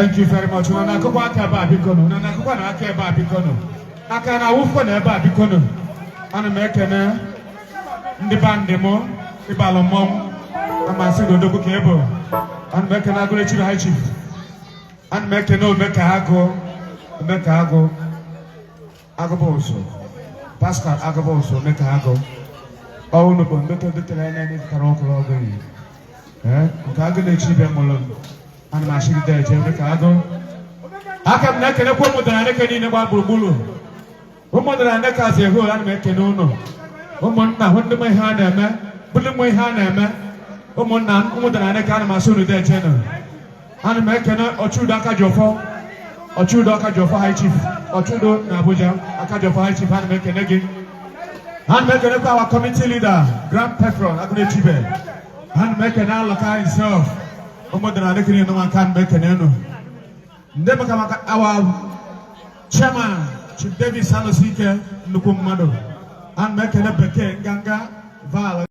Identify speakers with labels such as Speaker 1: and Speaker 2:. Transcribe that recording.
Speaker 1: Thank you very much. Una nakukwa akaba bikono. Una nakukwa na akaba bikono. Aka na wufo na eba bikono. Ana mekene ndi bandemo ibalo mom amasi dodoku kebo. Ana mekene agule chief high chief. Ana mekene o meka ago Agoboso. Pascal Agoboso meka ago. Oh no bon beto de tele ni karoko logo yi. Ka agule chief emolon. Ana mashiri de je meka ago. Aka mnekene kwa mudana nekeni ne gba bulubulu. Umodara na kaze ho lan me kenono. Umonna honde mai hana me, bulu mai hana me. Umonna umodara na kana masunu de cheno. Ana me kena ochudo aka jofo. Ochudo aka jofo high chief. Ochudo na Abuja aka jofo high chief ana me kenege. Ana me kena kwa our committee leader, Grand Patron Agune Chibe. Ana me kena loka himself. Umodara na keni no man kan me keneno. Ndema kama our chairman Chief David Sanosike Nukumado and make a beke ganga val.